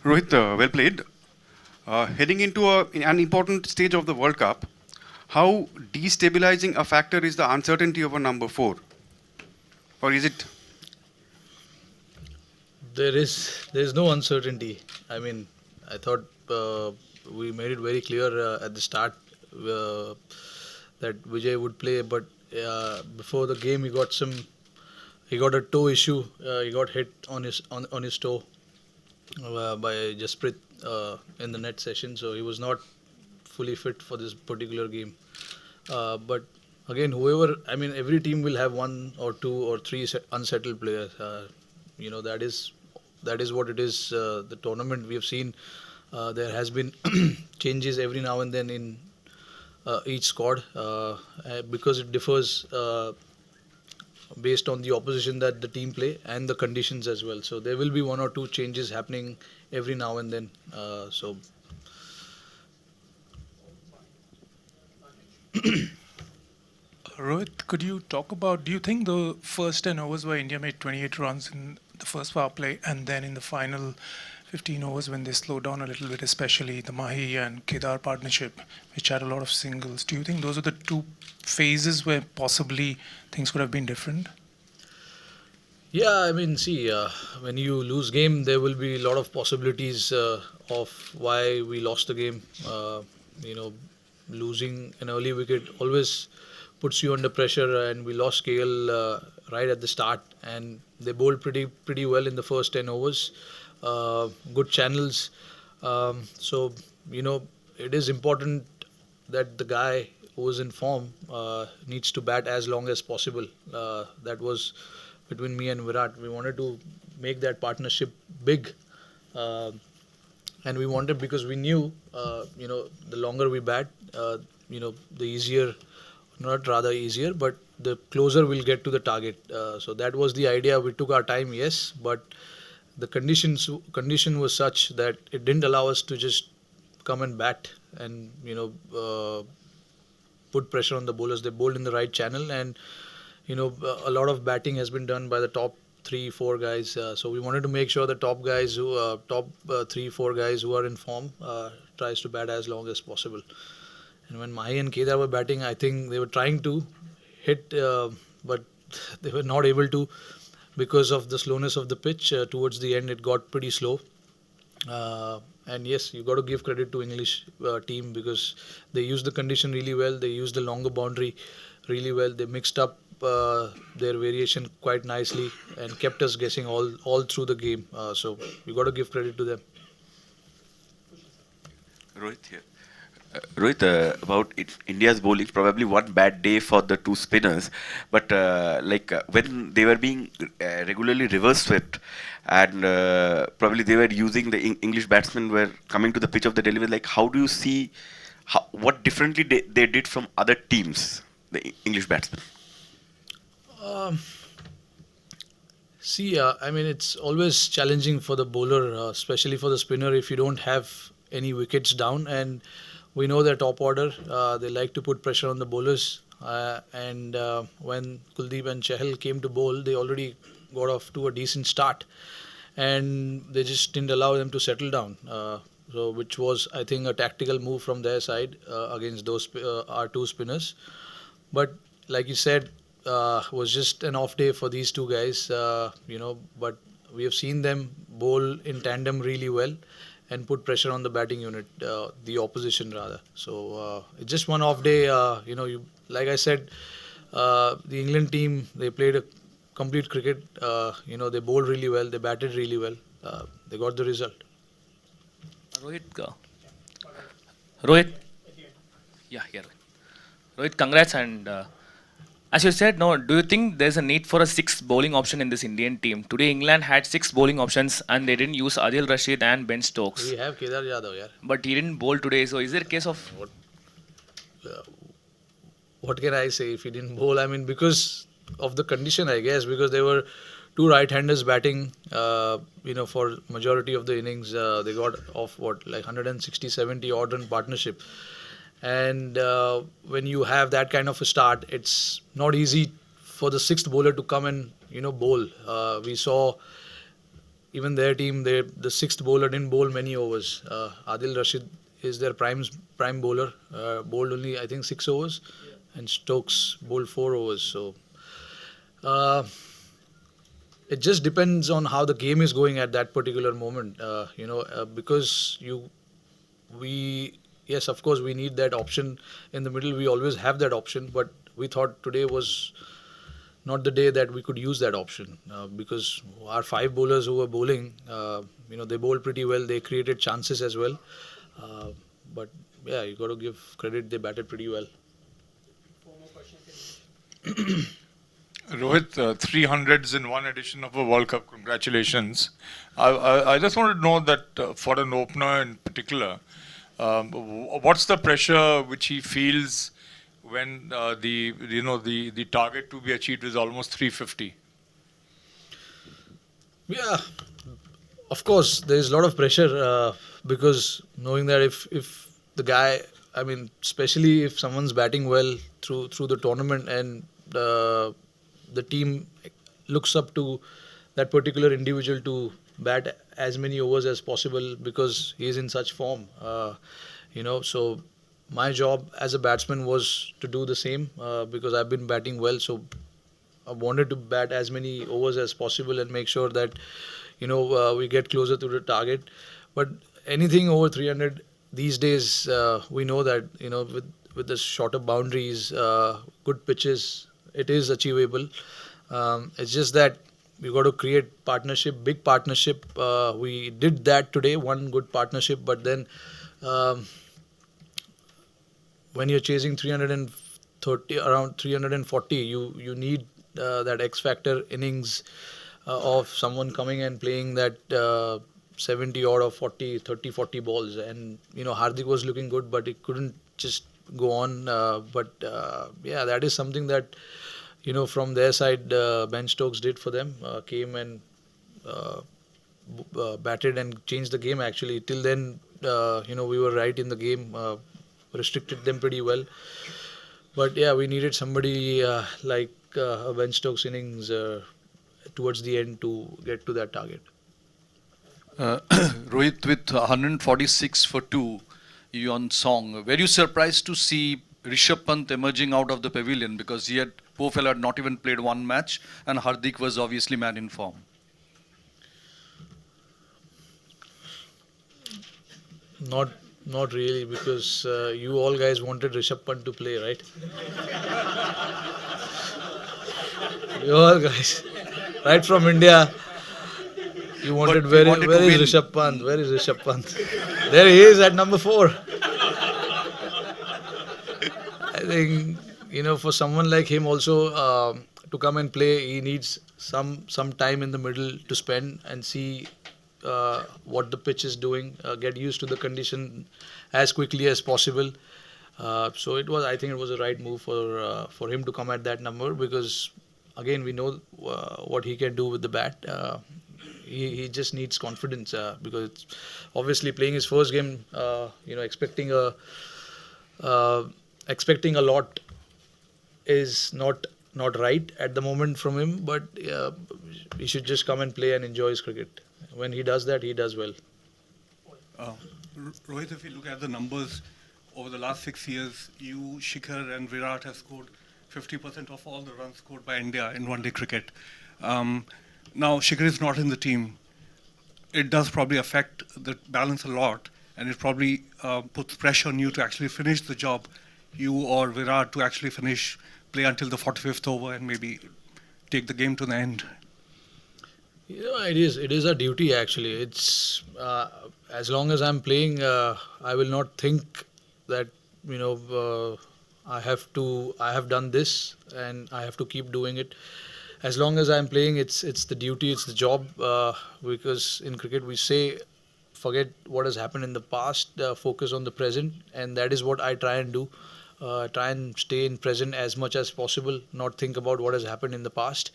Rohit, well played. Heading into an important stage of the World Cup, how destabilizing a factor is the uncertainty of a number four? Or is it? There is no uncertainty. I mean, I thought we made it very clear at the start uh, that Vijay would play, but before the game he got a toe issue. He got hit on his toe by Jasprit in the net session, so he was not fully fit for this particular game. But again, every team will have one or two or three unsettled players. That is what it is. The tournament we have seen, there has been changes every now and then in each squad because it differs based on the opposition that the team play and the conditions as well. So there will be one or two changes happening every now and then. So Rohit, could you talk about, do you think the first 10 overs where India made 28 runs in the first power play and then in the final 15 overs when they slowed down a little bit, especially the Mahi and Kedar partnership, which had a lot of singles, do you think those are the two phases where possibly things could have been different? yeah, I mean, see, when you lose game, there will be a lot of possibilities of why we lost the game. You know, losing an early wicket always puts you under pressure, and we lost KL right at the start, and they bowled pretty well in the first 10 overs. Good channels. So you know, it is important that the guy who is in form needs to bat as long as possible. That was between me and Virat. We wanted to make that partnership big, uh, and we wanted because we knew, the longer we bat, the easier, not rather easier, but the closer we'll get to the target. So that was the idea. We took our time, yes, but the condition was such that it didn't allow us to just come and bat and put pressure on the bowlers. They bowled in the right channel, and a lot of batting has been done by the top three, four guys. So we wanted to make sure the top three, four guys who are in form tries to bat as long as possible. And when Mahi and Kedar were batting, I think they were trying to hit, but they were not able to because of the slowness of the pitch. Towards the end, it got pretty slow. And yes, you got to give credit to English team because they used the condition really well. They used the longer boundary really well. They mixed up their variation quite nicely and kept us guessing all through the game. So you got to give credit to them. Rohit here. Rohit, about India's bowling, probably one bad day for the two spinners, but when they were being regularly reverse swept, and probably they were using the English batsmen were coming to the pitch of the delivery. Like, how do you see what differently they did from other teams, the English batsmen? Um, See, I mean, it's always challenging for the bowler, especially for the spinner, if you don't have any wickets down. And we know their top order, they like to put pressure on the bowlers. And when Kuldeep and Chahal came to bowl, they already got off to a decent start, and they just didn't allow them to settle down. So, which was, I think, a tactical move from their side against those our two spinners. But like you said, was just an off day for these two guys, But we have seen them bowl in tandem really well and put pressure on the batting unit, the opposition rather. So it's just one off day. Like I said, the England team, they played a complete cricket. They bowled really well, they batted really well. They got the result. Rohit, Rohit, yeah, yeah. Rohit, congrats. And as you said, no, do you think there's a need for a sixth bowling option in this Indian team? Today, England had six bowling options and they didn't use Adil Rashid and Ben Stokes. We have Kedar Yadav, yeah. But he didn't bowl today. So is there a case of Uh, what can I say if he didn't bowl? I mean, because of the condition, I guess, because there were two right-handers batting, for majority of the innings. They got off, like 160, 70 odd run partnership. And when you have that kind of a start, it's not easy for the sixth bowler to come and, bowl. We saw, even their team, the sixth bowler didn't bowl many overs. Adil Rashid is their prime bowler. Bowled only I think 6 overs, and Stokes bowled 4 overs. So uh, it just depends on how the game is going at that particular moment. Because we yes, of course, we need that option in the middle. We always have that option, but we thought today was not the day that we could use that option, because our five bowlers who were bowling, they bowled pretty well. They created chances as well. Uh, but yeah, you got to give credit. They batted pretty well. Rohit, 300s in one edition of a World Cup. Congratulations. I just wanted to know that for an opener in particular, what's the pressure which he feels when the target to be achieved is almost 350? Yeah, of course, there is a lot of pressure, because knowing that if the guy, I mean, especially if someone's batting well through the tournament, and the team looks up to that particular individual to bat as many overs as possible because he is in such form. So my job as a batsman was to do the same, because I've been batting well. So I wanted to bat as many overs as possible and make sure that we get closer to the target. But anything over 300 these days, we know that with the shorter boundaries, good pitches, it is achievable. It's just that we got to create partnership, big partnership. We did that today, one good partnership, but then um, when you're chasing 330, around 340, you need that X factor innings of someone coming and playing that 70 odd or 40 balls. And Hardik was looking good, but it couldn't just go on. But yeah, that is something that from their side, Ben Stokes did for them. Came and uh, batted and changed the game. Actually, till then, we were right in the game. Restricted them pretty well. But yeah, we needed somebody like a Ben Stokes innings towards the end to get to that target. Rohit, with 146 for 2, you on song, were you surprised to see Rishabh Pant emerging out of the pavilion, because poor fellow had not even played one match, and Hardik was obviously man in form? Not not really, because you all guys wanted Rishabh Pant to play, right? You all guys, right from India, you wanted But we where, wanted where to is win. Rishabh Pant? Where is Rishabh Pant? There he is at number 4. I think for someone like him also, to come and play, he needs some time in the middle to spend and see what the pitch is doing, get used to the condition as quickly as possible. So I think it was a right move for him to come at that number, because again we know what he can do with the bat. He just needs confidence, because it's obviously playing his first game. Uh, expecting a lot is not right at the moment from him. But he should just come and play and enjoy his cricket. When he does that, he does well. Uh, Rohit, if you look at the numbers over the last 6 years, you, Shikhar, and Virat have scored 50% of all the runs scored by India in one-day cricket. Now, Shikhar is not in the team. It does probably affect the balance a lot, and it probably puts pressure on you to actually finish the job, you or Virat, to actually play until the 45th over and maybe take the game to the end. It is. It is a duty actually. It's as long as I'm playing, I will not think that I have done this and I have to keep doing it. As long as I'm playing, it's the duty, it's the job. Because in cricket we say, forget what has happened in the past, focus on the present, and that is what I try and do. Try and stay in present as much as possible, not think about what has happened in the past.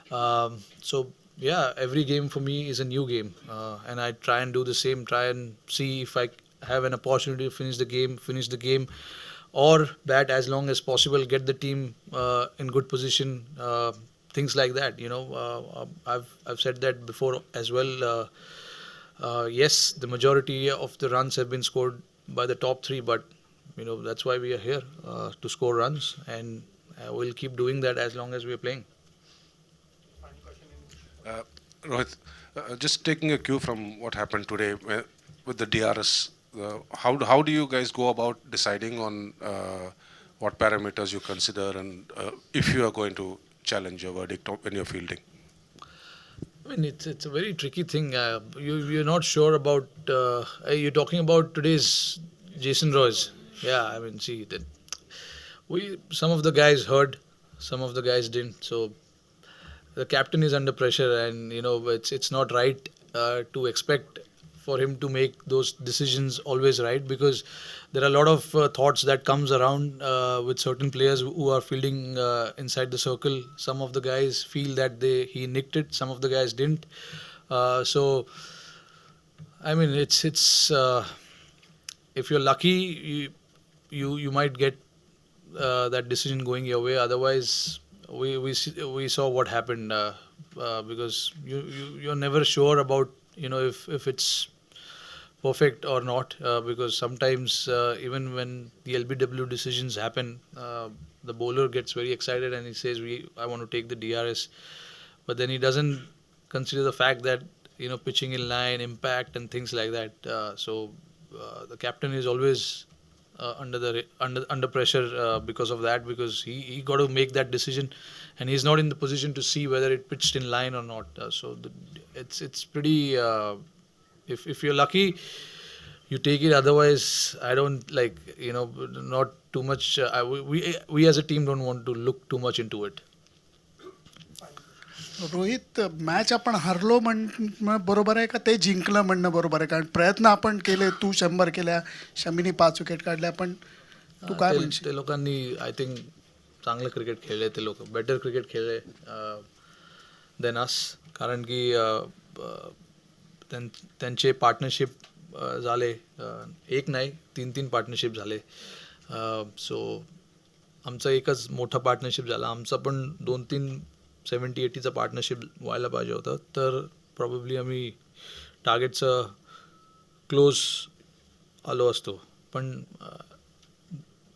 So yeah, every game for me is a new game, and I try and do the same. Try and see if I have an opportunity to finish the game, or bat as long as possible, get the team in good position. things like that. I've said that before as well. Yes, the majority of the runs have been scored by the top three, but that's why we are here, to score runs, and we'll keep doing that as long as we are playing. Rohit, just taking a cue from what happened today with the DRS, how do you guys go about deciding on what parameters you consider and if you are going to challenge your verdict when you're fielding? I mean, it's a very tricky thing. You're not sure about. You're talking about today's Jason Royce. Yeah, I mean, see that some of the guys heard, some of the guys didn't. So the captain is under pressure, and it's not right to expect for him to make those decisions always right, because there are a lot of thoughts that comes around with certain players who are fielding inside the circle. Some of the guys feel that he nicked it, some of the guys didn't. So I mean, it's if you're lucky, you might get that decision going your way. Otherwise, we saw what happened, because you're never sure about if it's perfect or not, because sometimes even when the LBW decisions happen, the bowler gets very excited and he says I want to take the DRS, but then he doesn't consider the fact that pitching in line, impact, and things like that. So the captain is always under pressure because of that, because he got to make that decision, and he's not in the position to see whether it pitched in line or not. It's pretty. If you're lucky, you take it. Otherwise, I don't not too much. We as a team don't want to look too much into it. Rohit, match आपण हरलो बरोबर आहे का ते जिंकलं म्हणणं बरोबर आहे? कारण प्रयत्न आपण केले, तू 100 केल्या, शमीनी 5 विकेट काढल्या, पण तू काय म्हणशील? ते लोकांनी आय थिंक चांगलं क्रिकेट खेळले, ते लोक बेटर क्रिकेट खेळले देन अस, कारण की त्यांचे पार्टनरशिप झाले, एक नाही 3 पार्टनरशिप झाले. सो आमचा एकच मोठा पार्टनरशिप झाला. आमचा पण 2-3 70-80चा पार्टनरशिप व्हायला पाहिजे होतं, तर प्रॉब्ली आम्ही टार्गेटचं क्लोज आलो असतो. पण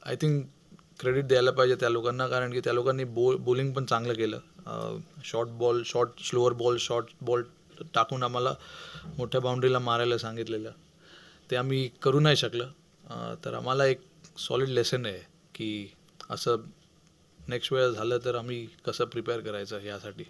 आय थिंक क्रेडिट द्यायला पाहिजे त्या लोकांना, कारण की त्या लोकांनी बॉलिंग पण चांगलं केलं. स्लोअर बॉल टाकून आम्हाला मोठ्या बाउंड्रीला मारायला सांगितलेलं, ते आम्ही करू नाही शकलं. तर आम्हाला एक सॉलिड लेसन आहे की असं नेक्स्ट वेळेस झालं तर आम्ही कसं प्रिपेअर करायचं यासाठी.